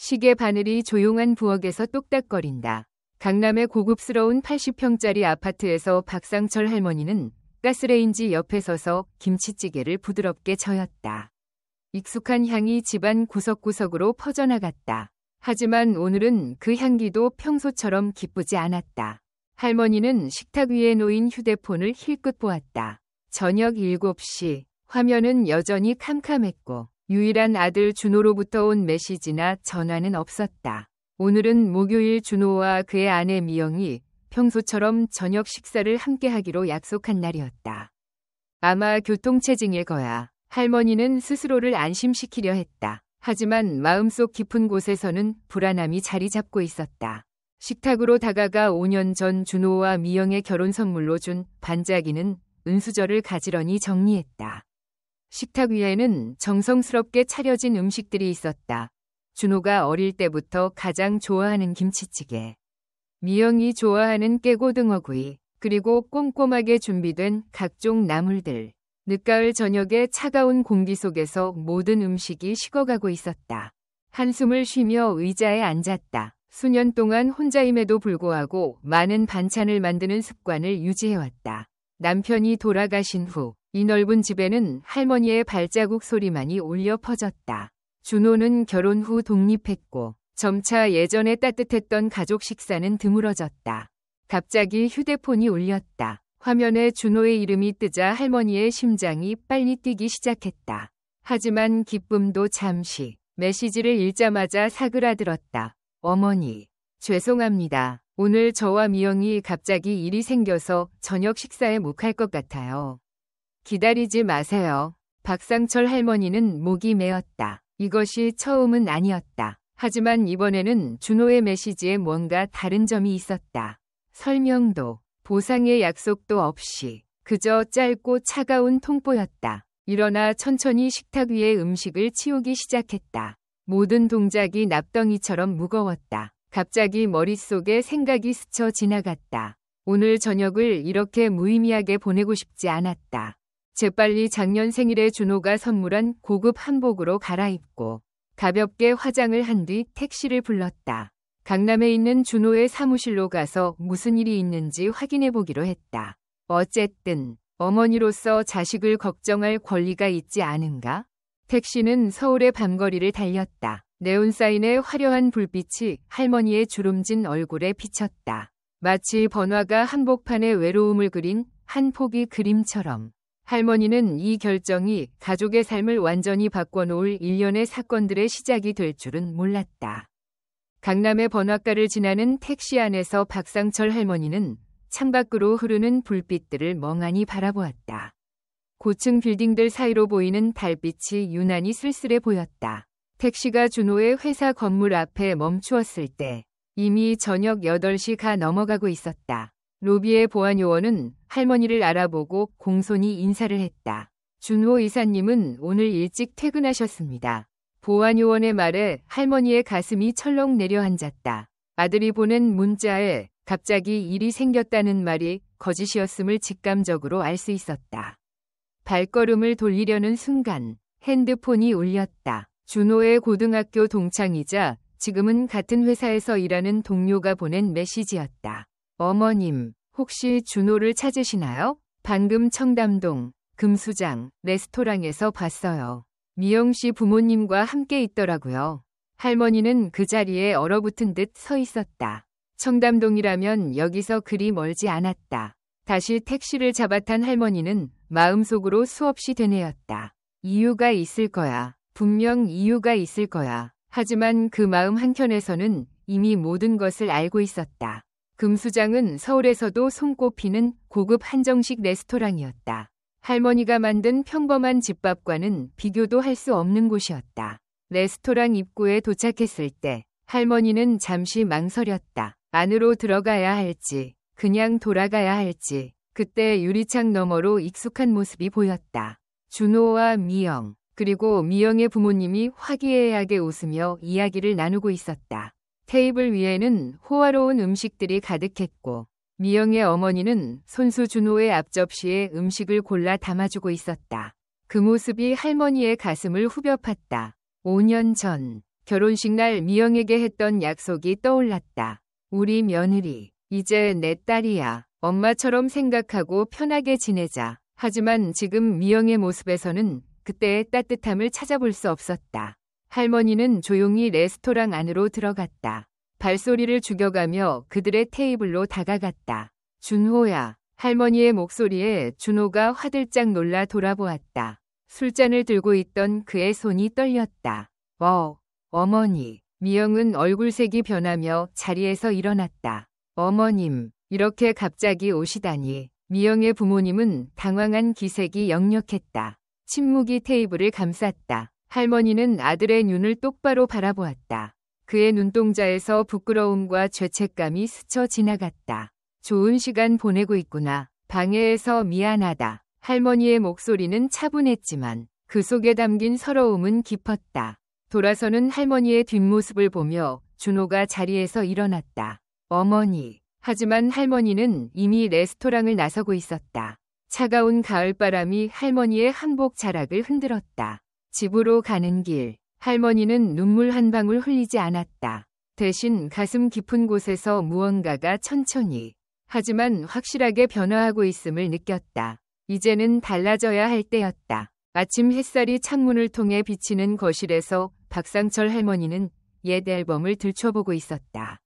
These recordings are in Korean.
시계 바늘이 조용한 부엌에서 똑딱거린다. 강남의 고급스러운 80평짜리 아파트에서 박상철 할머니는 가스레인지 옆에 서서 김치찌개를 부드럽게 저었다. 익숙한 향이 집안 구석구석으로 퍼져나갔다. 하지만 오늘은 그 향기도 평소처럼 기쁘지 않았다. 할머니는 식탁 위에 놓인 휴대폰을 힐끗 보았다. 저녁 7시, 화면은 여전히 캄캄했고 유일한 아들 준호로부터 온 메시지나 전화는 없었다. 오늘은 목요일 준호와 그의 아내 미영이 평소처럼 저녁 식사를 함께하기로 약속한 날이었다. 아마 교통체증일 거야. 할머니는 스스로를 안심시키려 했다. 하지만 마음속 깊은 곳에서는 불안함이 자리 잡고 있었다. 식탁으로 다가가 5년 전 준호와 미영의 결혼 선물로 준 반짝이는 은수저를 가지런히 정리했다. 식탁 위에는 정성스럽게 차려진 음식들이 있었다. 준호가 어릴 때부터 가장 좋아하는 김치찌개, 미영이 좋아하는 깨고등어구이, 그리고 꼼꼼하게 준비된 각종 나물들. 늦가을 저녁의 차가운 공기 속에서 모든 음식이 식어가고 있었다. 한숨을 쉬며 의자에 앉았다. 수년 동안 혼자임에도 불구하고 많은 반찬을 만드는 습관을 유지해왔다. 남편이 돌아가신 후 이 넓은 집에는 할머니의 발자국 소리만이 울려 퍼졌다. 준호는 결혼 후 독립했고 점차 예전에 따뜻했던 가족 식사는 드물어졌다. 갑자기 휴대폰이 울렸다. 화면에 준호의 이름이 뜨자 할머니의 심장이 빨리 뛰기 시작했다. 하지만 기쁨도 잠시. 메시지를 읽자마자 사그라들었다. 어머니, 죄송합니다. 오늘 저와 미영이 갑자기 일이 생겨서 저녁 식사에 못 갈 것 같아요. 기다리지 마세요. 박상철 할머니는 목이 메었다. 이것이 처음은 아니었다. 하지만 이번에는 준호의 메시지에 뭔가 다른 점이 있었다. 설명도, 보상의 약속도 없이 그저 짧고 차가운 통보였다. 일어나 천천히 식탁 위에 음식을 치우기 시작했다. 모든 동작이 납덩이처럼 무거웠다. 갑자기 머릿속에 생각이 스쳐 지나갔다. 오늘 저녁을 이렇게 무의미하게 보내고 싶지 않았다. 재빨리 작년 생일에 준호가 선물한 고급 한복으로 갈아입고 가볍게 화장을 한 뒤 택시를 불렀다. 강남에 있는 준호의 사무실로 가서 무슨 일이 있는지 확인해 보기로 했다. 어쨌든 어머니로서 자식을 걱정할 권리가 있지 않은가? 택시는 서울의 밤거리를 달렸다. 네온사인의 화려한 불빛이 할머니의 주름진 얼굴에 비쳤다. 마치 번화가 한복판에 외로움을 그린 한 폭의 그림처럼. 할머니는 이 결정이 가족의 삶을 완전히 바꿔놓을 일련의 사건들의 시작이 될 줄은 몰랐다. 강남의 번화가를 지나는 택시 안에서 박상철 할머니는 창밖으로 흐르는 불빛들을 멍하니 바라보았다. 고층 빌딩들 사이로 보이는 달빛이 유난히 쓸쓸해 보였다. 택시가 준호의 회사 건물 앞에 멈추었을 때 이미 저녁 8시가 넘어가고 있었다. 로비의 보안요원은 할머니를 알아보고 공손히 인사를 했다. 준호 이사님은 오늘 일찍 퇴근하셨습니다. 보안요원의 말에 할머니의 가슴이 철렁 내려앉았다. 아들이 보낸 문자에 갑자기 일이 생겼다는 말이 거짓이었음을 직감적으로 알 수 있었다. 발걸음을 돌리려는 순간 핸드폰이 울렸다. 준호의 고등학교 동창이자 지금은 같은 회사에서 일하는 동료가 보낸 메시지였다. 어머님, 혹시 준호를 찾으시나요? 방금 청담동 금수장 레스토랑에서 봤어요. 미영 씨 부모님과 함께 있더라고요. 할머니는 그 자리에 얼어붙은 듯 서 있었다. 청담동이라면 여기서 그리 멀지 않았다. 다시 택시를 잡아탄 할머니는 마음속으로 수없이 되뇌었다. 이유가 있을 거야. 분명 이유가 있을 거야. 하지만 그 마음 한켠에서는 이미 모든 것을 알고 있었다. 금수장은 서울에서도 손꼽히는 고급 한정식 레스토랑이었다. 할머니가 만든 평범한 집밥과는 비교도 할 수 없는 곳이었다. 레스토랑 입구에 도착했을 때 할머니는 잠시 망설였다. 안으로 들어가야 할지, 그냥 돌아가야 할지. 그때 유리창 너머로 익숙한 모습이 보였다. 준호와 미영, 그리고 미영의 부모님이 화기애애하게 웃으며 이야기를 나누고 있었다. 테이블 위에는 호화로운 음식들이 가득했고 미영의 어머니는 손수 준호의 앞접시에 음식을 골라 담아주고 있었다. 그 모습이 할머니의 가슴을 후벼 팠다. 5년 전 결혼식 날 미영에게 했던 약속이 떠올랐다. 우리 며느리, 이제 내 딸이야. 엄마처럼 생각하고 편하게 지내자. 하지만 지금 미영의 모습에서는 그때의 따뜻함을 찾아볼 수 없었다. 할머니는 조용히 레스토랑 안으로 들어갔다. 발소리를 죽여가며 그들의 테이블로 다가갔다. 준호야. 할머니의 목소리에 준호가 화들짝 놀라 돌아보았다. 술잔을 들고 있던 그의 손이 떨렸다. 어머니. 미영은 얼굴색이 변하며 자리에서 일어났다. 어머님, 이렇게 갑자기 오시다니. 미영의 부모님은 당황한 기색이 역력했다. 침묵이 테이블을 감쌌다. 할머니는 아들의 눈을 똑바로 바라보았다. 그의 눈동자에서 부끄러움과 죄책감이 스쳐 지나갔다. 좋은 시간 보내고 있구나. 방해해서 미안하다. 할머니의 목소리는 차분했지만 그 속에 담긴 서러움은 깊었다. 돌아서는 할머니의 뒷모습을 보며 준호가 자리에서 일어났다. 어머니. 하지만 할머니는 이미 레스토랑을 나서고 있었다. 차가운 가을바람이 할머니의 한복 자락을 흔들었다. 집으로 가는 길, 할머니는 눈물 한 방울 흘리지 않았다. 대신 가슴 깊은 곳에서 무언가가 천천히, 하지만 확실하게 변화하고 있음을 느꼈다. 이제는 달라져야 할 때였다. 아침 햇살이 창문을 통해 비치는 거실에서 박상철 할머니는 옛 앨범을 들춰보고 있었다.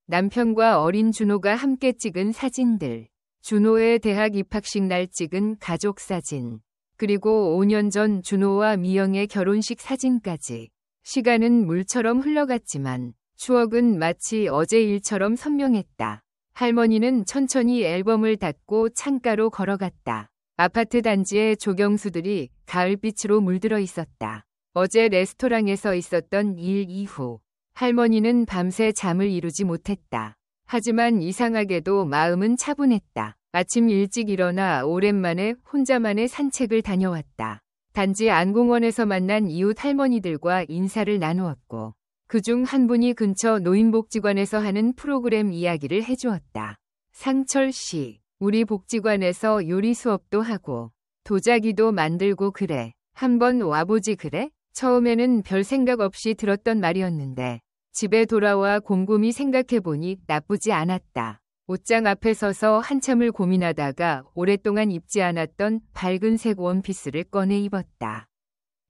남편과 어린 준호가 함께 찍은 사진들, 준호의 대학 입학식 날 찍은 가족 사진, 그리고 5년 전 준호와 미영의 결혼식 사진까지. 시간은 물처럼 흘러갔지만 추억은 마치 어제 일처럼 선명했다. 할머니는 천천히 앨범을 닫고 창가로 걸어갔다. 아파트 단지의 조경수들이 가을빛으로 물들어 있었다. 어제 레스토랑에서 있었던 일 이후 할머니는 밤새 잠을 이루지 못했다. 하지만 이상하게도 마음은 차분했다. 아침 일찍 일어나 오랜만에 혼자만의 산책을 다녀왔다. 단지 안공원에서 만난 이웃 할머니들과 인사를 나누었고 그중 한 분이 근처 노인복지관에서 하는 프로그램 이야기를 해주었다. 상철 씨, 우리 복지관에서 요리 수업도 하고 도자기도 만들고 그래. 한번 와보지 그래? 처음에는 별 생각 없이 들었던 말이었는데 집에 돌아와 곰곰이 생각해보니 나쁘지 않았다. 옷장 앞에 서서 한참을 고민하다가 오랫동안 입지 않았던 밝은색 원피스를 꺼내 입었다.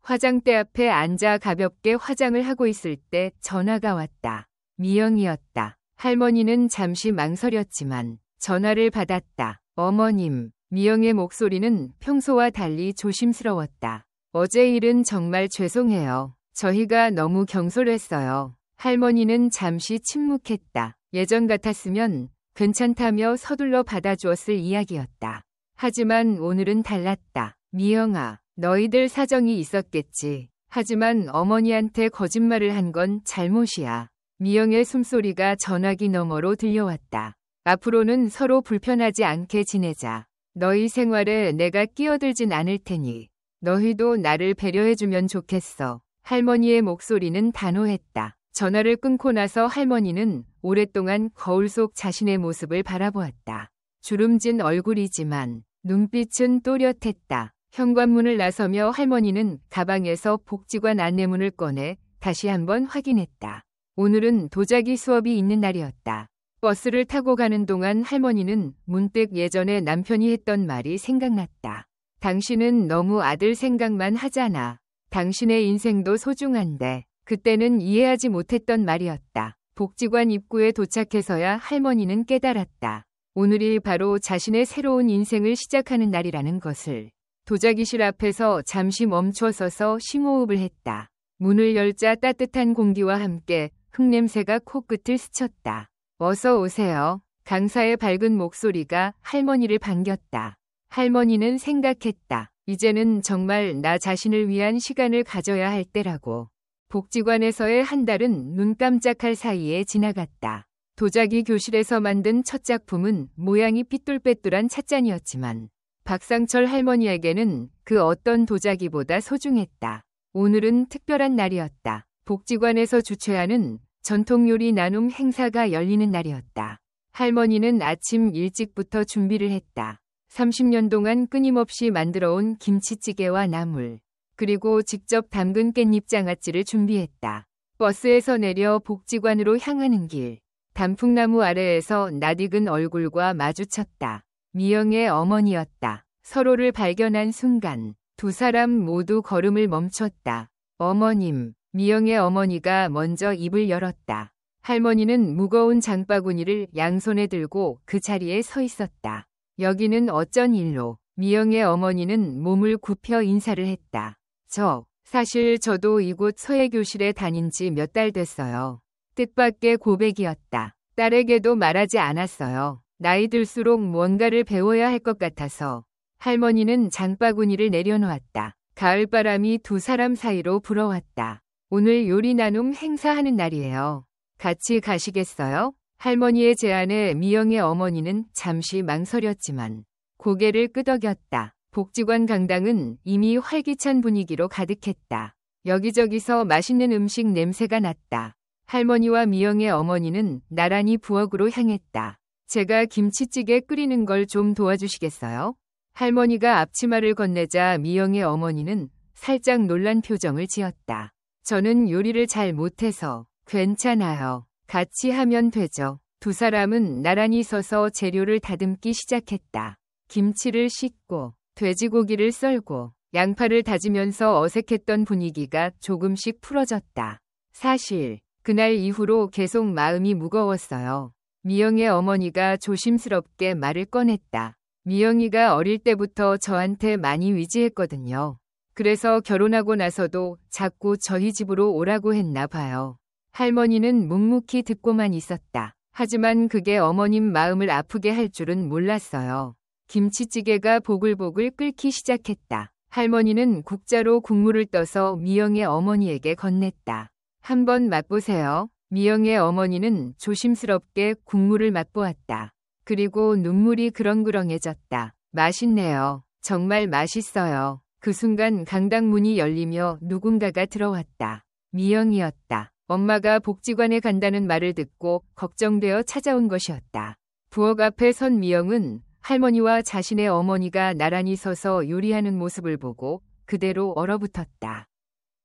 화장대 앞에 앉아 가볍게 화장을 하고 있을 때 전화가 왔다. 미영이었다. 할머니는 잠시 망설였지만 전화를 받았다. 어머님, 미영의 목소리는 평소와 달리 조심스러웠다. 어제 일은 정말 죄송해요. 저희가 너무 경솔했어요. 할머니는 잠시 침묵했다. 예전 같았으면 괜찮다며 서둘러 받아주었을 이야기였다. 하지만 오늘은 달랐다. 미영아, 너희들 사정이 있었겠지. 하지만 어머니한테 거짓말을 한 건 잘못이야. 미영의 숨소리가 전화기 너머로 들려왔다. 앞으로는 서로 불편하지 않게 지내자. 너희 생활에 내가 끼어들진 않을 테니 너희도 나를 배려해주면 좋겠어. 할머니의 목소리는 단호했다. 전화를 끊고 나서 할머니는 오랫동안 거울 속 자신의 모습을 바라보았다. 주름진 얼굴이지만 눈빛은 또렷했다. 현관문을 나서며 할머니는 가방에서 복지관 안내문을 꺼내 다시 한번 확인했다. 오늘은 도자기 수업이 있는 날이었다. 버스를 타고 가는 동안 할머니는 문득 예전에 남편이 했던 말이 생각났다. 당신은 너무 아들 생각만 하잖아. 당신의 인생도 소중한데. 그때는 이해하지 못했던 말이었다. 복지관 입구에 도착해서야 할머니는 깨달았다. 오늘이 바로 자신의 새로운 인생을 시작하는 날이라는 것을. 도자기실 앞에서 잠시 멈춰 서서 심호흡을 했다. 문을 열자 따뜻한 공기와 함께 흙냄새가 코끝을 스쳤다. 어서 오세요. 강사의 밝은 목소리가 할머니를 반겼다. 할머니는 생각했다. 이제는 정말 나 자신을 위한 시간을 가져야 할 때라고. 복지관에서의 한 달은 눈 깜짝할 사이에 지나갔다. 도자기 교실에서 만든 첫 작품은 모양이 삐뚤빼뚤한 찻잔이었지만 박상철 할머니에게는 그 어떤 도자기보다 소중했다. 오늘은 특별한 날이었다. 복지관에서 주최하는 전통요리 나눔 행사가 열리는 날이었다. 할머니는 아침 일찍부터 준비를 했다. 30년 동안 끊임없이 만들어온 김치찌개와 나물, 그리고 직접 담근 깻잎 장아찌를 준비했다. 버스에서 내려 복지관으로 향하는 길. 단풍나무 아래에서 낯익은 얼굴과 마주쳤다. 미영의 어머니였다. 서로를 발견한 순간 두 사람 모두 걸음을 멈췄다. 어머님, 미영의 어머니가 먼저 입을 열었다. 할머니는 무거운 장바구니를 양손에 들고 그 자리에 서 있었다. 여기는 어쩐 일로? 미영의 어머니는 몸을 굽혀 인사를 했다. 사실 저도 이곳 서예교실에 다닌 지 몇 달 됐어요. 뜻밖의 고백이었다. 딸에게도 말하지 않았어요. 나이 들수록 뭔가를 배워야 할 것 같아서. 할머니는 장바구니를 내려놓았다. 가을바람이 두 사람 사이로 불어왔다. 오늘 요리 나눔 행사하는 날이에요. 같이 가시겠어요? 할머니의 제안에 미영의 어머니는 잠시 망설였지만 고개를 끄덕였다. 복지관 강당은 이미 활기찬 분위기로 가득했다. 여기저기서 맛있는 음식 냄새가 났다. 할머니와 미영의 어머니는 나란히 부엌으로 향했다. 제가 김치찌개 끓이는 걸 좀 도와주시겠어요? 할머니가 앞치마를 건네자 미영의 어머니는 살짝 놀란 표정을 지었다. 저는 요리를 잘 못해서. 괜찮아요. 같이 하면 되죠. 두 사람은 나란히 서서 재료를 다듬기 시작했다. 김치를 씻고 돼지고기를 썰고 양파를 다지면서 어색했던 분위기가 조금씩 풀어졌다. 사실 그날 이후로 계속 마음이 무거웠어요. 미영의 어머니가 조심스럽게 말을 꺼냈다. 미영이가 어릴 때부터 저한테 많이 위지했거든요. 그래서 결혼하고 나서도 자꾸 저희 집으로 오라고 했나 봐요. 할머니는 묵묵히 듣고만 있었다. 하지만 그게 어머님 마음을 아프게 할 줄은 몰랐어요. 김치찌개가 보글보글 끓기 시작했다. 할머니는 국자로 국물을 떠서 미영의 어머니에게 건넸다. 한번 맛보세요. 미영의 어머니는 조심스럽게 국물을 맛보았다. 그리고 눈물이 그렁그렁해졌다. 맛있네요. 정말 맛있어요. 그 순간 강당 문이 열리며 누군가가 들어왔다. 미영이었다. 엄마가 복지관에 간다는 말을 듣고 걱정되어 찾아온 것이었다. 부엌 앞에 선 미영은 할머니와 자신의 어머니가 나란히 서서 요리하는 모습을 보고 그대로 얼어붙었다.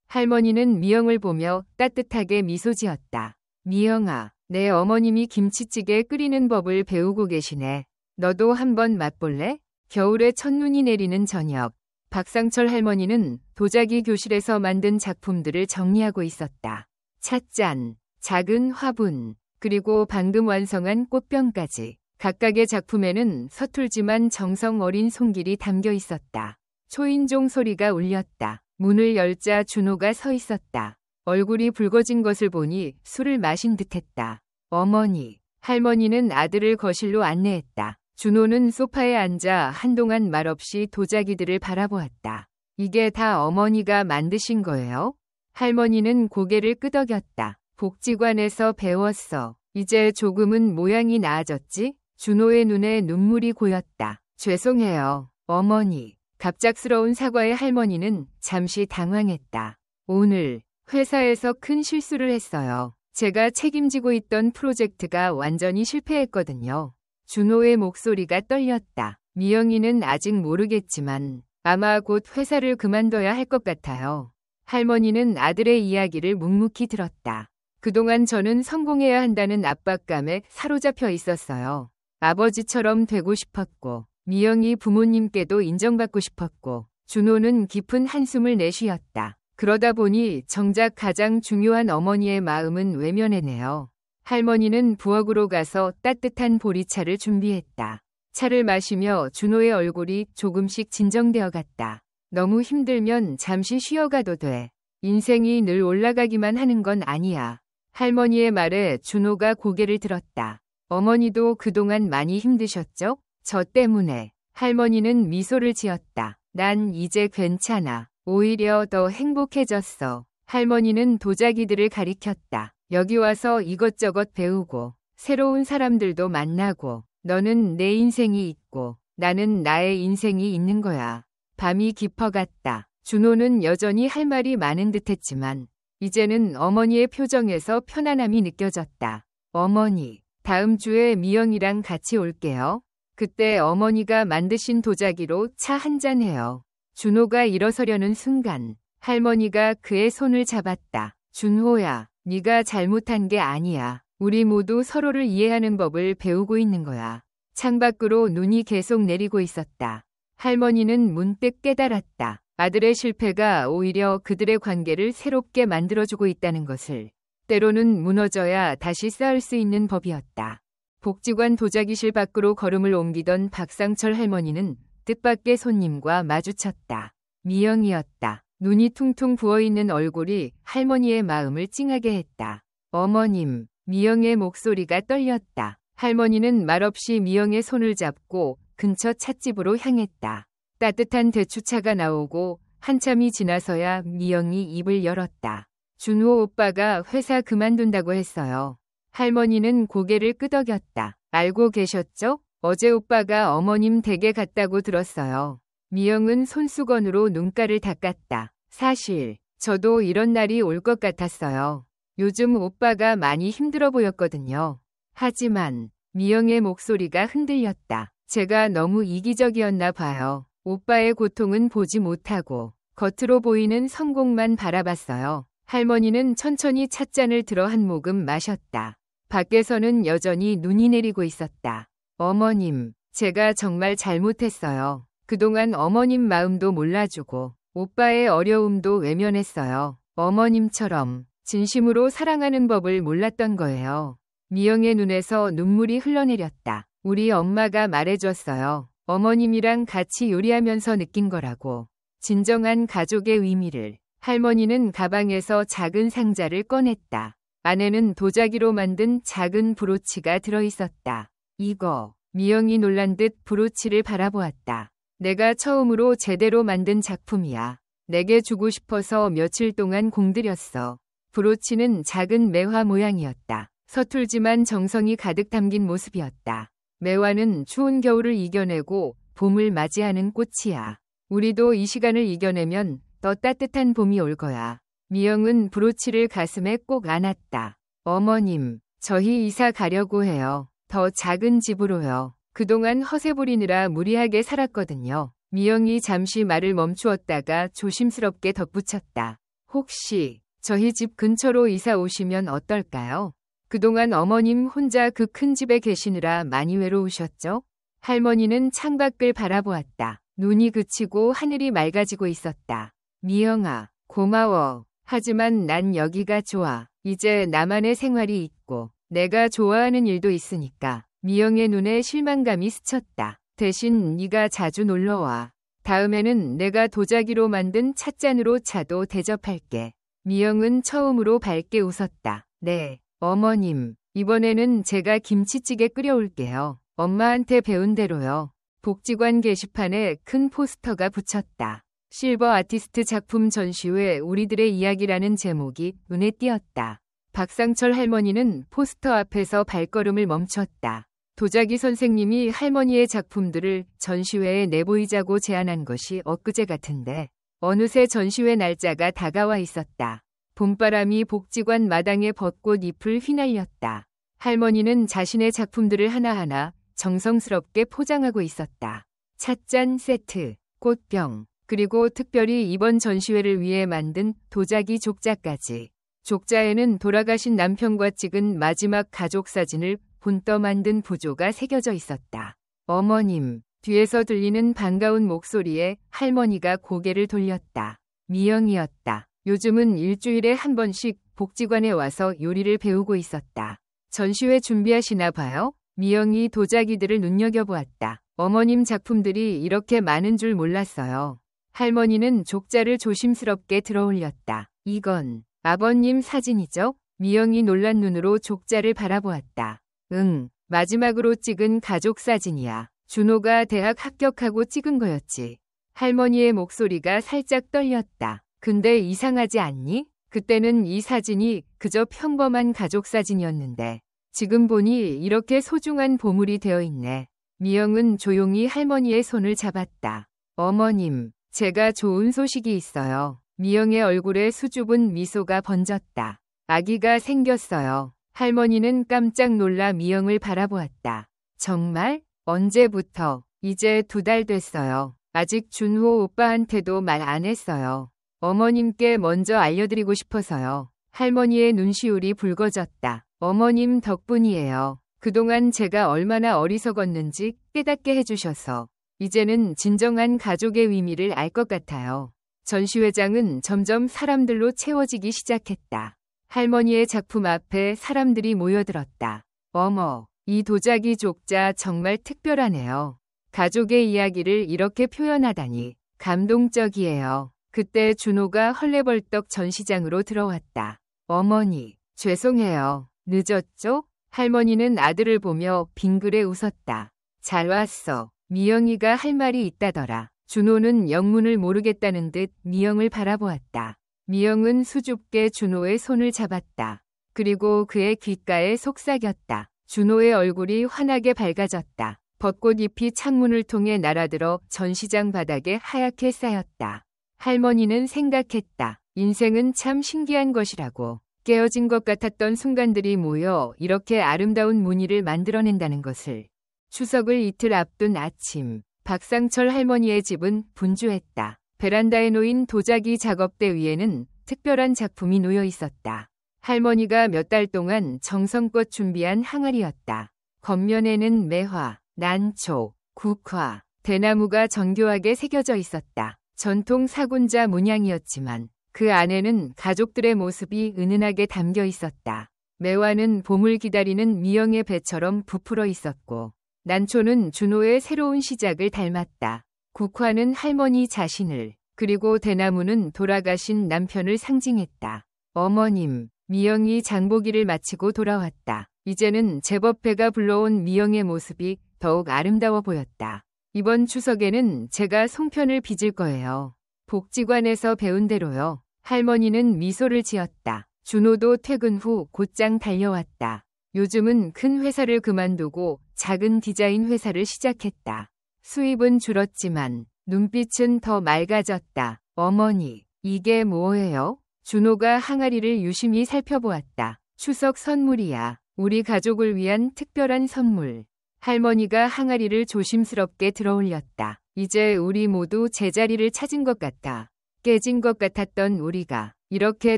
할머니는 미영을 보며 따뜻하게 미소 지었다. 미영아, 내 어머님이 김치찌개 끓이는 법을 배우고 계시네. 너도 한번 맛볼래? 겨울에 첫눈이 내리는 저녁. 박상철 할머니는 도자기 교실에서 만든 작품들을 정리하고 있었다. 찻잔, 작은 화분, 그리고 방금 완성한 꽃병까지. 각각의 작품에는 서툴지만 정성 어린 손길이 담겨 있었다. 초인종 소리가 울렸다. 문을 열자 준호가 서 있었다. 얼굴이 붉어진 것을 보니 술을 마신 듯했다. 어머니, 할머니는 아들을 거실로 안내했다. 준호는 소파에 앉아 한동안 말없이 도자기들을 바라보았다. 이게 다 어머니가 만드신 거예요? 할머니는 고개를 끄덕였다. 복지관에서 배웠어. 이제 조금은 모양이 나아졌지? 준호의 눈에 눈물이 고였다. 죄송해요, 어머니. 갑작스러운 사과의 할머니는 잠시 당황했다. 오늘 회사에서 큰 실수를 했어요. 제가 책임지고 있던 프로젝트가 완전히 실패했거든요. 준호의 목소리가 떨렸다. 미영이는 아직 모르겠지만 아마 곧 회사를 그만둬야 할 것 같아요. 할머니는 아들의 이야기를 묵묵히 들었다. 그동안 저는 성공해야 한다는 압박감에 사로잡혀 있었어요. 아버지처럼 되고 싶었고 미영이 부모님께도 인정받고 싶었고 준호는 깊은 한숨을 내쉬었다. 그러다 보니 정작 가장 중요한 어머니의 마음은 외면했네요. 할머니는 부엌으로 가서 따뜻한 보리차를 준비했다. 차를 마시며 준호의 얼굴이 조금씩 진정되어 갔다. 너무 힘들면 잠시 쉬어가도 돼. 인생이 늘 올라가기만 하는 건 아니야. 할머니의 말에 준호가 고개를 들었다. 어머니도 그동안 많이 힘드셨죠? 저 때문에. 할머니는 미소를 지었다. 난 이제 괜찮아. 오히려 더 행복해졌어. 할머니는 도자기들을 가리켰다. 여기 와서 이것저것 배우고 새로운 사람들도 만나고 너는 내 인생이 있고 나는 나의 인생이 있는 거야. 밤이 깊어갔다. 준호는 여전히 할 말이 많은 듯했지만 이제는 어머니의 표정에서 편안함이 느껴졌다. 어머니, 다음 주에 미영이랑 같이 올게요. 그때 어머니가 만드신 도자기로 차 한잔 해요. 준호가 일어서려는 순간 할머니가 그의 손을 잡았다. 준호야, 네가 잘못한 게 아니야. 우리 모두 서로를 이해하는 법을 배우고 있는 거야. 창밖으로 눈이 계속 내리고 있었다. 할머니는 문득 깨달았다. 아들의 실패가 오히려 그들의 관계를 새롭게 만들어주고 있다는 것을. 때로는 무너져야 다시 쌓을 수 있는 법이었다. 복지관 도자기실 밖으로 걸음을 옮기던 박상철 할머니는 뜻밖의 손님과 마주쳤다. 미영이었다. 눈이 퉁퉁 부어있는 얼굴이 할머니의 마음을 찡하게 했다. 어머님, 미영의 목소리가 떨렸다. 할머니는 말없이 미영의 손을 잡고 근처 찻집으로 향했다. 따뜻한 대추차가 나오고 한참이 지나서야 미영이 입을 열었다. 준호 오빠가 회사 그만둔다고 했어요. 할머니는 고개를 끄덕였다. 알고 계셨죠? 어제 오빠가 어머님 댁에 갔다고 들었어요. 미영은 손수건으로 눈가를 닦았다. 사실 저도 이런 날이 올 것 같았어요. 요즘 오빠가 많이 힘들어 보였거든요. 하지만 미영의 목소리가 흔들렸다. 제가 너무 이기적이었나 봐요. 오빠의 고통은 보지 못하고 겉으로 보이는 성공만 바라봤어요. 할머니는 천천히 찻잔을 들어 한 모금 마셨다. 밖에서는 여전히 눈이 내리고 있었다. 어머님, 제가 정말 잘못했어요. 그동안 어머님 마음도 몰라주고 오빠의 어려움도 외면했어요. 어머님처럼 진심으로 사랑하는 법을 몰랐던 거예요. 미영의 눈에서 눈물이 흘러내렸다. 우리 엄마가 말해줬어요. 어머님이랑 같이 요리하면서 느낀 거라고. 진정한 가족의 의미를. 할머니는 가방에서 작은 상자를 꺼냈다. 안에는 도자기로 만든 작은 브로치가 들어있었다. 이거. 미영이 놀란 듯 브로치를 바라보았다. 내가 처음으로 제대로 만든 작품이야. 내게 주고 싶어서 며칠 동안 공들였어. 브로치는 작은 매화 모양이었다. 서툴지만 정성이 가득 담긴 모습이었다. 매화는 추운 겨울을 이겨내고 봄을 맞이하는 꽃이야. 우리도 이 시간을 이겨내면 더 따뜻한 봄이 올 거야. 미영은 브로치를 가슴에 꼭 안았다. 어머님, 저희 이사 가려고 해요. 더 작은 집으로요. 그동안 허세 부리느라 무리하게 살았거든요. 미영이 잠시 말을 멈추었다가 조심스럽게 덧붙였다. 혹시 저희 집 근처로 이사 오시면 어떨까요? 그동안 어머님 혼자 그 큰 집에 계시느라 많이 외로우셨죠? 할머니는 창밖을 바라보았다. 눈이 그치고 하늘이 맑아지고 있었다. 미영아, 고마워. 하지만 난 여기가 좋아. 이제 나만의 생활이 있고 내가 좋아하는 일도 있으니까. 미영의 눈에 실망감이 스쳤다. 대신 네가 자주 놀러와. 다음에는 내가 도자기로 만든 찻잔으로 차도 대접할게. 미영은 처음으로 밝게 웃었다. 네, 어머님. 이번에는 제가 김치찌개 끓여올게요. 엄마한테 배운 대로요. 복지관 게시판에 큰 포스터가 붙였다. 실버 아티스트 작품 전시회 우리들의 이야기라는 제목이 눈에 띄었다. 박상철 할머니는 포스터 앞에서 발걸음을 멈췄다. 도자기 선생님이 할머니의 작품들을 전시회에 내보이자고 제안한 것이 엊그제 같은데 어느새 전시회 날짜가 다가와 있었다. 봄바람이 복지관 마당의 벚꽃 잎을 휘날렸다. 할머니는 자신의 작품들을 하나하나 정성스럽게 포장하고 있었다. 찻잔 세트, 꽃병, 그리고 특별히 이번 전시회를 위해 만든 도자기 족자까지. 족자에는 돌아가신 남편과 찍은 마지막 가족 사진을 본떠 만든 부조가 새겨져 있었다. 어머님, 뒤에서 들리는 반가운 목소리에 할머니가 고개를 돌렸다. 미영이었다. 요즘은 일주일에 한 번씩 복지관에 와서 요리를 배우고 있었다. 전시회 준비하시나 봐요? 미영이 도자기들을 눈여겨보았다. 어머님 작품들이 이렇게 많은 줄 몰랐어요. 할머니는 족자를 조심스럽게 들어올렸다. 이건 아버님 사진이죠? 미영이 놀란 눈으로 족자를 바라보았다. 응, 마지막으로 찍은 가족 사진이야. 준호가 대학 합격하고 찍은 거였지. 할머니의 목소리가 살짝 떨렸다. 근데 이상하지 않니? 그때는 이 사진이 그저 평범한 가족 사진이었는데 지금 보니 이렇게 소중한 보물이 되어 있네. 미영은 조용히 할머니의 손을 잡았다. 어머님, 제가 좋은 소식이 있어요. 미영의 얼굴에 수줍은 미소가 번졌다. 아기가 생겼어요. 할머니는 깜짝 놀라 미영을 바라보았다. 정말? 언제부터? 이제 2달 됐어요. 아직 준호 오빠한테도 말 안 했어요. 어머님께 먼저 알려드리고 싶어서요. 할머니의 눈시울이 붉어졌다. 어머님 덕분이에요. 그동안 제가 얼마나 어리석었는지 깨닫게 해주셔서 이제는 진정한 가족의 의미를 알 것 같아요. 전시회장은 점점 사람들로 채워지기 시작했다. 할머니의 작품 앞에 사람들이 모여들었다. 어머, 이 도자기 족자 정말 특별하네요. 가족의 이야기를 이렇게 표현하다니 감동적이에요. 그때 준호가 헐레벌떡 전시장으로 들어왔다. 어머니, 죄송해요. 늦었죠? 할머니는 아들을 보며 빙그레 웃었다. 잘 왔어. 미영이가 할 말이 있다더라. 준호는 영문을 모르겠다는 듯 미영을 바라보았다. 미영은 수줍게 준호의 손을 잡았다. 그리고 그의 귓가에 속삭였다. 준호의 얼굴이 환하게 밝아졌다. 벚꽃잎이 창문을 통해 날아들어 전시장 바닥에 하얗게 쌓였다. 할머니는 생각했다. 인생은 참 신기한 것이라고. 깨어진 것 같았던 순간들이 모여 이렇게 아름다운 무늬를 만들어낸다는 것을. 추석을 이틀 앞둔 아침, 박상철 할머니의 집은 분주했다. 베란다에 놓인 도자기 작업대 위에는 특별한 작품이 놓여 있었다. 할머니가 몇 달 동안 정성껏 준비한 항아리였다. 겉면에는 매화, 난초, 국화, 대나무가 정교하게 새겨져 있었다. 전통 사군자 문양이었지만 그 안에는 가족들의 모습이 은은하게 담겨 있었다. 매화는 봄을 기다리는 미영의 배처럼 부풀어 있었고 난초는 준호의 새로운 시작을 닮았다. 국화는 할머니 자신을, 그리고 대나무는 돌아가신 남편을 상징했다. 어머님, 미영이 장보기를 마치고 돌아왔다. 이제는 제법 배가 불러온 미영의 모습이 더욱 아름다워 보였다. 이번 추석에는 제가 송편을 빚을 거예요. 복지관에서 배운 대로요. 할머니는 미소를 지었다. 준호도 퇴근 후 곧장 달려왔다. 요즘은 큰 회사를 그만두고 작은 디자인 회사를 시작했다. 수입은 줄었지만 눈빛은 더 맑아졌다. 어머니, 이게 뭐예요? 준호가 항아리를 유심히 살펴보았다. 추석 선물이야. 우리 가족을 위한 특별한 선물. 할머니가 항아리를 조심스럽게 들어올렸다. 이제 우리 모두 제자리를 찾은 것 같아. 깨진 것 같았던 우리가 이렇게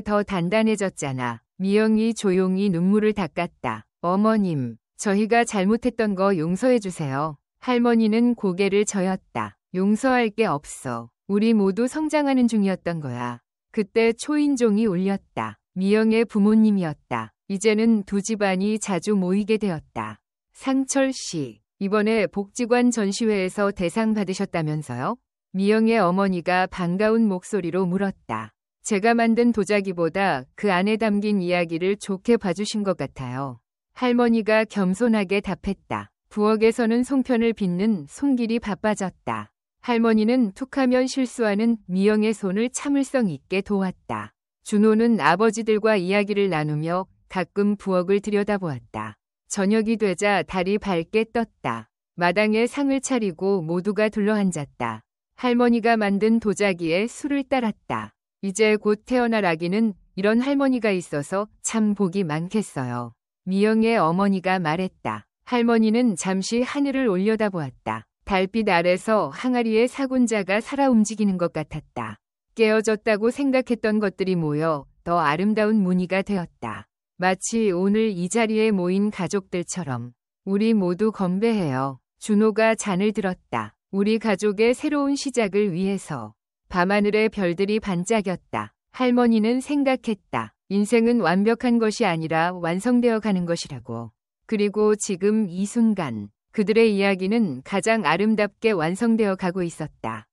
더 단단해졌잖아. 미영이 조용히 눈물을 닦았다. 어머님, 저희가 잘못했던 거 용서해 주세요. 할머니는 고개를 저었다. 용서할 게 없어. 우리 모두 성장하는 중이었던 거야. 그때 초인종이 울렸다. 미영의 부모님이었다. 이제는 두 집안이 자주 모이게 되었다. 상철 씨, 이번에 복지관 전시회에서 대상 받으셨다면서요? 미영의 어머니가 반가운 목소리로 물었다. 제가 만든 도자기보다 그 안에 담긴 이야기를 좋게 봐주신 것 같아요. 할머니가 겸손하게 답했다. 부엌에서는 송편을 빚는 손길이 바빠졌다. 할머니는 툭하면 실수하는 미영의 손을 참을성 있게 도왔다. 준호는 아버지들과 이야기를 나누며 가끔 부엌을 들여다보았다. 저녁이 되자 달이 밝게 떴다. 마당에 상을 차리고 모두가 둘러앉았다. 할머니가 만든 도자기에 술을 따랐다. 이제 곧 태어날 아기는 이런 할머니가 있어서 참 복이 많겠어요. 미영의 어머니가 말했다. 할머니는 잠시 하늘을 올려다보았다. 달빛 아래서 항아리의 사군자가 살아 움직이는 것 같았다. 깨어졌다고 생각했던 것들이 모여 더 아름다운 무늬가 되었다. 마치 오늘 이 자리에 모인 가족들처럼 우리 모두 건배해요. 준호가 잔을 들었다. 우리 가족의 새로운 시작을 위해서. 밤하늘의 별들이 반짝였다. 할머니는 생각했다. 인생은 완벽한 것이 아니라 완성되어 가는 것이라고. 그리고 지금 이 순간 그들의 이야기는 가장 아름답게 완성되어 가고 있었다.